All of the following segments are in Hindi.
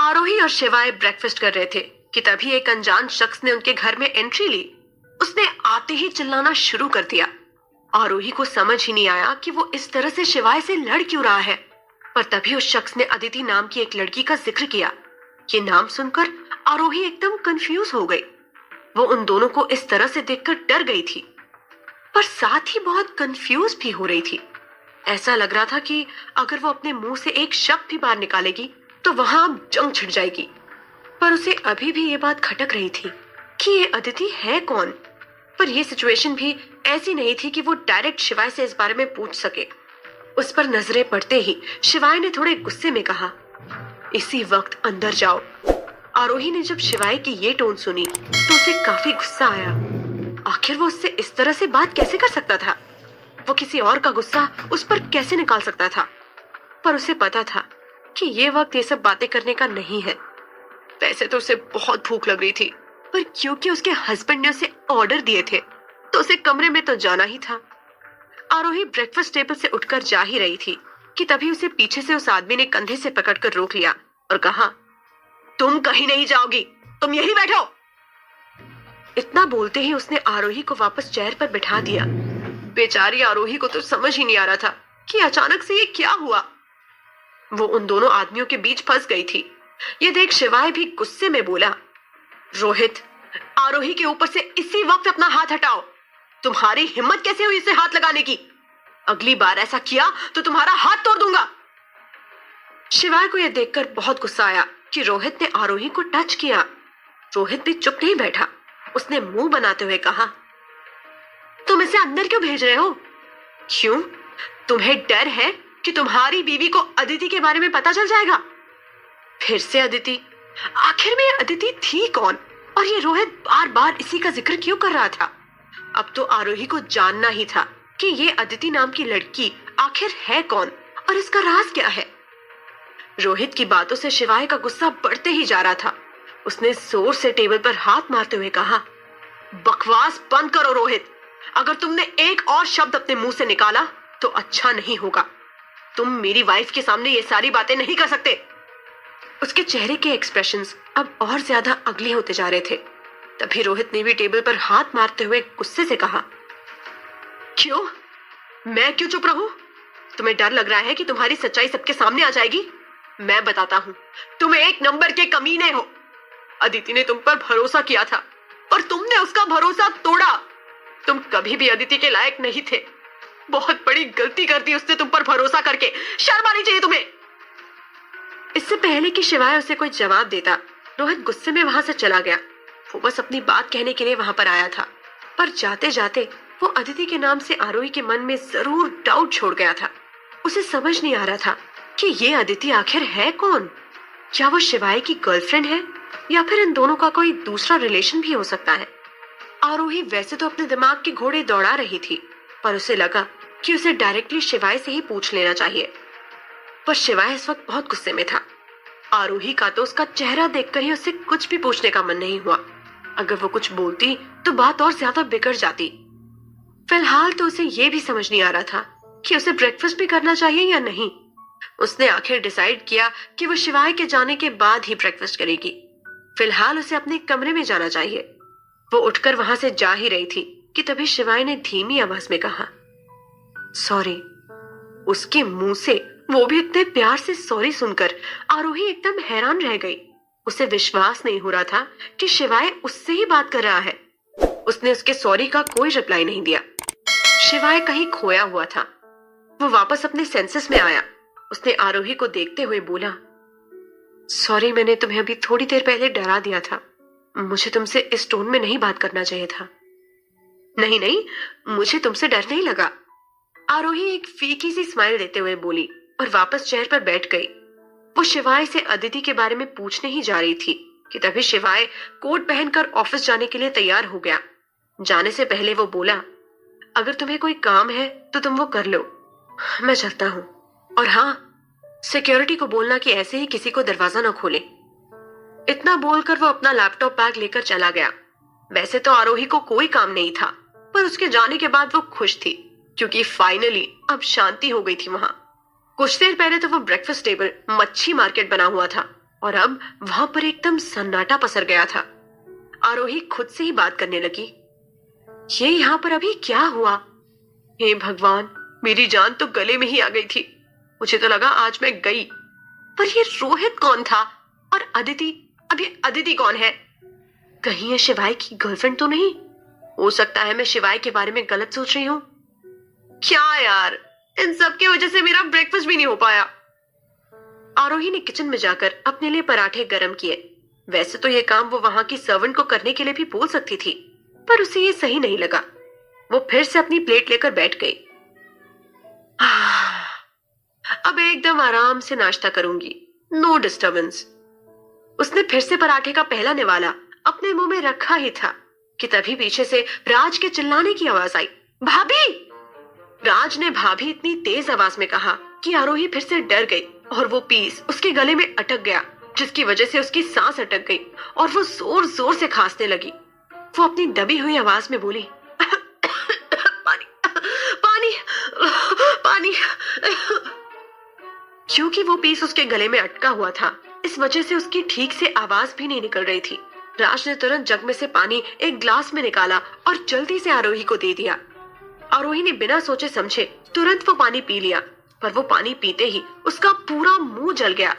आरोही और शिवाय ब्रेकफास्ट कर रहे थे कि तभी एक अनजान शख्स ने उनके घर में एंट्री ली। उसने आते ही चिल्लाना शुरू कर दिया। आरोही को समझ ही नहीं आया कि वो इस तरह से शिवाय से लड़ क्यों रहा है, पर तभी उस शख्स ने अदिति नाम की एक लड़की का जिक्र किया। ये नाम सुनकर आरोही एकदम कंफ्यूज हो गई। वो उन दोनों को इस तरह से देखकर डर गई थी, पर साथ ही बहुत कंफ्यूज भी हो रही थी। ऐसा लग रहा था कि अगर वो अपने मुंह से एक शब्द भी बाहर निकालेगी तो वहां जंग छिड़ जाएगी। पर उसे अभी भी ये बात खटक रही थी कि ये अदिति है कौन। पर यह सिचुएशन भी ऐसी नहीं थी कि वो डायरेक्ट शिवाय से इस बारे में पूछ सके। उस पर नजरें पड़ते ही शिवाय ने थोड़े गुस्से में कहा, इसी वक्त अंदर जाओ। आरोही ने जब शिवाय की ये टोन सुनी तो उसे काफी गुस्सा आया। आखिर वो उससे इस तरह से बात कैसे कर सकता था? वो किसी और का गुस्सा उस पर कैसे निकाल सकता था? पर उसे पता था कि ये वक्त ये सब बातें करने का नहीं है। वैसे तो उसे बहुत भूख लग रही थी, पर क्योंकि उसके हस्बैंड ने उसे ऑर्डर दिए थे तो उसे कमरे में तो जाना ही था। आरोही ब्रेकफास्ट टेबल से उठकर जा ही रही थी कि तभी उसे पीछे से उस आदमी ने कंधे से पकड़कर रोक लिया और कहा, तुम कहीं नहीं जाओगी, तुम यहीं बैठो। इतना बोलते ही उसने आरोही को वापस चेयर पर बिठा दिया। बेचारी आरोही को तो समझ ही नहीं आ रहा था कि अचानक से ये क्या हुआ। वो उन दोनों आदमियों के बीच फंस गई थी। ये देख शिवाय भी गुस्से में बोला, रोहित, आरोही के ऊपर से इसी वक्त अपना हाथ हटाओ। तुम्हारी हिम्मत कैसे हुई इसे हाथ लगाने की? अगली बार ऐसा किया तो तुम्हारा हाथ तोड़ दूंगा। शिवाय को यह देखकर बहुत गुस्सा आया कि रोहित ने आरोही को टच किया। रोहित भी चुप नहीं बैठा। उसने मुंह बनाते हुए कहा, तुम इसे अंदर क्यों भेज रहे हो? क्यों? तुम्हें डर है कि तुम्हारी बीवी को अदिति के बारे में पता चल जाएगा? फिर से अदिति? आखिर में अदिति थी कौन और ये रोहित बार बार इसी का जिक्र क्यों कर रहा था? अब तो आरोही को जानना ही था कि ये अदिति नाम की लड़की आखिर है कौन और इसका राज क्या है। रोहित की बातों से शिवाय का गुस्सा बढ़ते ही जा रहा था। उसने जोर से टेबल पर हाथ मारते हुए कहा, बकवास बंद करो रोहित। अगर तुमने एक और शब्द अपने मुंह से निकाला तो अच्छा नहीं होगा। तुम मेरी वाइफ के सामने ये सारी बातें नहीं कर सकते। उसके चेहरे के एक्सप्रेशंस अब और ज्यादा अगले होते जा रहे थे। तभी रोहित ने भी टेबल पर हाथ मारते हुए गुस्से से कहा, क्यों? मैं क्यों चुप रहूं? तुम्हें डर लग रहा है कि तुम्हारी सच्चाई सबके सामने आ जाएगी? मैं बताता हूं, तुम एक नंबर के कमीने हो। अदिति ने तुम पर भरोसा किया था और तुमने उसका भरोसा तोड़ा। तुम कभी भी अदिति के लायक नहीं थे। बहुत बड़ी गलती कर दी उसने तुम पर भरोसा करके। शर्म आनी चाहिए तुम्हें। इससे पहले कि शिवाय उसे कोई जवाब देता, रोहित गुस्से में वहां से चला गया। वो बस अपनी बात कहने के लिए वहां पर आया था, पर जाते जाते वो अदिति के नाम से आरोही के मन में जरूर डाउट छोड़ गया था। उसे समझ नहीं आ रहा था कि ये अदिति आखिर है कौन। क्या वो शिवाय की गर्लफ्रेंड है या फिर इन दोनों का कोई दूसरा रिलेशन भी हो सकता है। आरोही वैसे तो अपने दिमाग के घोड़े दौड़ा रही थी, पर उसे लगा कि उसे डायरेक्टली शिवाय से ही पूछ लेना चाहिए। पर शिवाय इस वक्त बहुत गुस्से में था। आरोही का तो उसका चेहरा देखकर ही उसे कुछ भी पूछने का मन नहीं हुआ। अगर वो कुछ बोलती तो बात और ज्यादा बिगड़ जाती। फिलहाल तो उसे ये भी समझ नहीं आ रहा था कि उसे ब्रेकफास्ट भी करना चाहिए या नहीं। उसने आखिर डिसाइड किया कि वो शिवाय के जाने के बाद ही ब्रेकफास्ट करेगी। फिलहाल उसे अपने कमरे में जाना चाहिए। वो उठकर वहां से जा ही रही थी कि तभी शिवाय ने धीमी आवाज में कहा, सॉरी। उसके मुंह से वो भी इतने प्यार से सॉरी सुनकर आरोही एकदम हैरान रह गई। उसे विश्वास नहीं हो रहा था कि शिवाय उससे ही बात कर रहा है। उसने उसके सॉरी का कोई रिप्लाई नहीं दिया। शिवाय कहीं खोया हुआ था। वो वापस अपने सेंसेस में आया। उसने आरोही को देखते हुए बोला, सॉरी, मैंने तुम्हें अभी थोड़ी देर पहले डरा दिया था। मुझे तुमसे इस टोन में नहीं बात करना चाहिए था। नहीं नहीं, मुझे तुमसे डर नहीं लगा। आरोही एक फीकी सी स्माइल देते हुए बोली और वापस चेयर पर बैठ गई। वो शिवाय से अदिति के बारे में पूछने ही जा रही थी कि तभी शिवाय कोट पहनकर ऑफिस जाने के लिए तैयार हो गया। जाने से पहले वो बोला, अगर तुम्हें कोई काम है तो तुम वो कर लो, मैं चलता हूं। और हाँ, सिक्योरिटी को बोलना कि ऐसे ही किसी को दरवाजा न खोले। इतना बोलकर वो अपना लैपटॉप बैग लेकर चला गया। वैसे तो आरोही को कोई काम नहीं था, पर उसके जाने के बाद वो खुश थी क्योंकि फाइनली अब शांति हो गई थी वहां। कुछ देर पहले तो वो ब्रेकफास्ट टेबल मच्छी मार्केट बना हुआ था और अब वहां पर एकदम सन्नाटा पसर गया था। आरोही खुद से ही बात करने लगी। ये यहाँ पर अभी क्या हुआ? हे भगवान, मेरी जान तो गले में ही आ गई थी। मुझे तो लगा आज मैं गई। पर ये रोहित कौन था? और अदिति, अब ये अदिति कौन है? कहीं ये शिवाय की गर्लफ्रेंड तो नहीं? हो सकता है मैं शिवाय के बारे में गलत सोच रही हूँ। क्या यार, इन सब की वजह से मेरा ब्रेकफास्ट भी नहीं हो पाया। आरोही ने किचन में जाकर अपने लिए पराठे गरम किए। वैसे तो ये काम वो वहां की सर्वेंट को करने के लिए भी बोल सकती थी, पर उसे ये सही नहीं लगा। वो फिर से अपनी प्लेट लेकर बैठ गई। अब एकदम आराम से नाश्ता करूंगी, नो डिस्टरबेंस। उसने फिर से पराठे का पहला निवाला अपने मुंह में रखा ही था कि तभी पीछे से राज के चिल्लाने की आवाज आई। भाभी! राज ने भाभी इतनी तेज आवाज में कहा कि आरोही फिर से डर गई और वो पीस उसके गले में अटक गया, जिसकी वजह से उसकी सांस अटक गई और वो जोर जोर से खांसने लगी। वो अपनी दबी हुई आवाज में बोली, पानी पानी पानी। क्योंकि वो पीस उसके गले में अटका हुआ था, इस वजह से उसकी ठीक से आवाज भी नहीं निकल रही थी। राज ने तुरंत जग में से पानी एक ग्लास में निकाला और जल्दी से आरोही को दे दिया। आरोही ने बिना सोचे समझे तुरंत वो पानी पी लिया, पर वो पानी पीते ही उसका पूरा मुंह जल गया।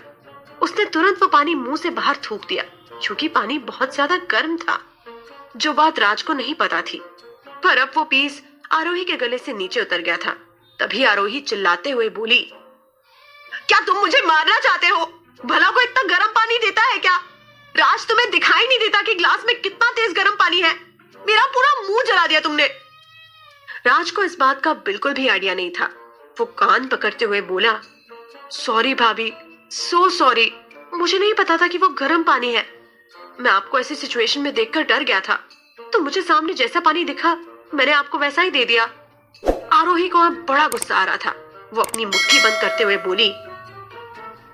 उसने तुरंत वो पानी मुंह से बाहर थूक दिया, क्योंकि पानी बहुत ज्यादा गर्म था, जो बात राज को नहीं पता थी। पर अब वो पीस आरोही के गले से नीचे उतर गया था। तभी आरोही चिल्लाते हुए बोली, क्या तुम मुझे मारना चाहते हो? भला को इतना गर्म पानी देता है क्या? राज, तुम्हें दिखाई नहीं देता कि ग्लास में कितना तेज गर्म पानी है? मेरा पूरा मुंह जला दिया तुमने। राज को इस बात का बिल्कुल भी आइडिया नहीं था। वो कान पकड़ते हुए बोला, सॉरी भाभी, सो सॉरी। मुझे नहीं पता था कि वो गर्म पानी है। मैं आपको ऐसी सिचुएशन में देखकर डर गया था, तो मुझे सामने जैसा पानी दिखा मैंने आपको वैसा ही दे दिया। आरोही को अब बड़ा गुस्सा आ रहा था। वो अपनी मुट्ठी बंद करते हुए बोली,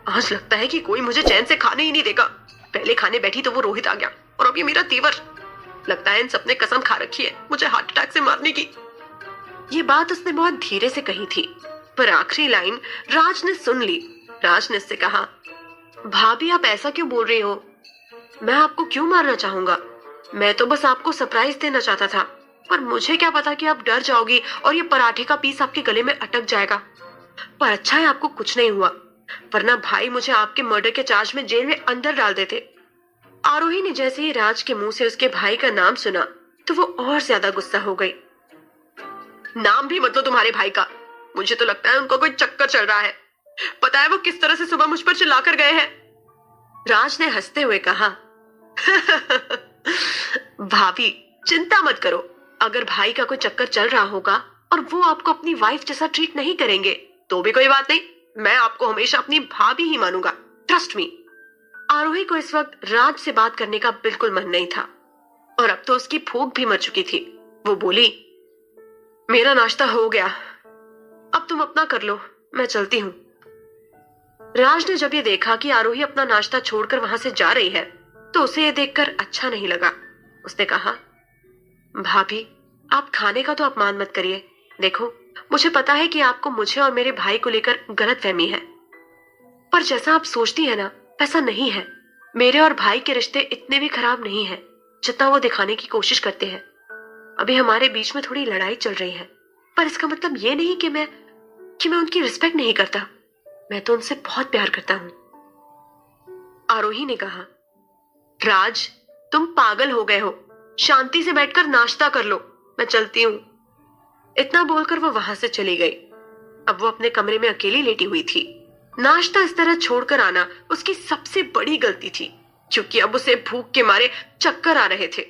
आज लगता है कि कोई मुझे चैन से खाने ही नहीं देगा। पहले खाने बैठी तो वो रोहित आ गया, और अब ये मेरा तेवर। लगता है इन सबने कसम खा रखी है मुझे हार्ट अटैक से मारने की। ये बात उसने बहुत धीरे से कही थी, पर आखिरी लाइन राज ने सुन ली। राज ने उससे कहा, भाभी आप ऐसा क्यों बोल रही हो? मैं आपको क्यों मारना चाहूंगा? मैं तो बस आपको सरप्राइज देना चाहता था, पर मुझे क्या पता कि आप डर जाओगी और ये पराठे का पीस आपके गले में अटक जाएगा। पर अच्छा है आपको कुछ नहीं हुआ, वरना भाई मुझे आपके मर्डर के चार्ज में जेल में अंदर डाल देते। आरोही ने जैसे ही राज के मुंह से उसके भाई का नाम सुना तो वो और ज्यादा गुस्सा हो गई। नाम भी मत लो तुम्हारे भाई का। मुझे तो लगता है उनको कोई चक्कर चल रहा है। पता है वो किस तरह से सुबह मुझ पर चिल्लाकर गए हैं? राज ने हंसते हुए कहा, भाभी चिंता मत करो। अगर भाई का कोई चक्कर चल रहा होगा और वो आपको अपनी वाइफ जैसा ट्रीट नहीं करेंगे तो भी कोई बात नहीं, मैं आपको हमेशा अपनी भाभी ही मानूंगा, ट्रस्ट मी। आरोही को इस वक्त राज से बात करने का बिल्कुल मन नहीं था, और अब तो उसकी भूख भी मर चुकी थी। वो बोली, मेरा नाश्ता हो गया, अब तुम अपना कर लो, मैं चलती हूँ। राज ने जब ये देखा कि आरोही अपना नाश्ता छोड़कर वहां से जा रही है तो उसे ये देखकर अच्छा नहीं लगा। उसने कहा, भाभी आप खाने का तो अपमान मत करिए। देखो मुझे पता है कि आपको मुझे और मेरे भाई को लेकर गलतफहमी है, पर जैसा आप सोचती है ना वैसा नहीं है। मेरे और भाई के रिश्ते इतने भी खराब नहीं है जितना वो दिखाने की कोशिश करते हैं। अभी हमारे बीच में थोड़ी लड़ाई चल रही है, पर इसका मतलब ये नहीं कि मैं उनकी रिस्पेक्ट नहीं करता। मैं तो उनसे बहुत प्यार करता हूं। आरोही ने कहा, राज तुम पागल हो गए हो, शांति से बैठकर नाश्ता कर लो, मैं चलती हूँ। इतना बोलकर वो वहां से चली गई। अब वो अपने कमरे में अकेली लेटी हुई थी। नाश्ता इस तरह छोड़कर आना उसकी सबसे बड़ी गलती थी, क्योंकि अब उसे भूख के मारे चक्कर आ रहे थे।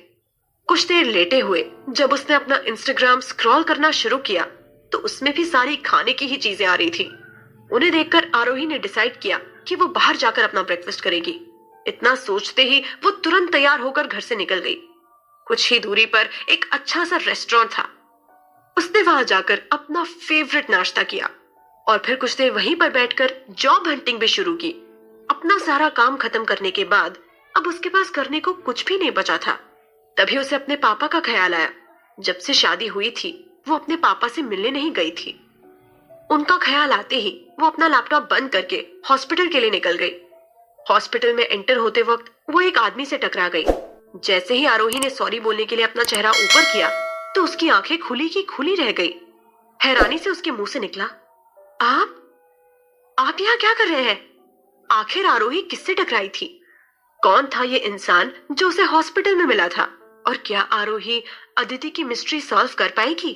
कुछ देर लेटे हुए जब उसने अपना इंस्टाग्राम स्क्रॉल करना शुरू किया तो उसमें भी सारी खाने की ही चीजें आ रही थी। उन्हें देखकर आरोही ने डिसाइड किया कि वो बाहर जाकर अपना ब्रेकफास्ट करेगी। इतना सोचते ही वो तुरंत तैयार होकर घर से निकल गई। कुछ ही दूरी पर एक अच्छा सा रेस्टोरेंट था। उसने वहां जाकर अपना फेवरेट नाश्ता किया और फिर कुछ देर वहीं पर बैठकर जॉब हंटिंग भी शुरू की। अपना सारा काम खत्म करने के बाद अब उसके पास करने को कुछ भी नहीं बचा था। तभी उसे अपने पापा का ख्याल आया। जब से शादी हुई थी वो अपने पापा से मिलने नहीं गई थी। उनका ख्याल आते ही वो अपना लैपटॉप बंद करके हॉस्पिटल के लिए निकल गई। हॉस्पिटल में एंटर होते वक्त वो एक आदमी से टकरा गई। जैसे ही आरोही ने सॉरी बोलने के लिए अपना चेहरा ऊपर किया तो उसकी आंखें खुली की खुली रह गई। हैरानी से उसके मुंह से निकला, आप यहाँ क्या कर रहे हैं? आखिर आरोही किससे टकराई थी? कौन था ये इंसान जो उसे हॉस्पिटल में मिला था? और क्या आरोही अदिति की मिस्ट्री सॉल्व कर पाएगी?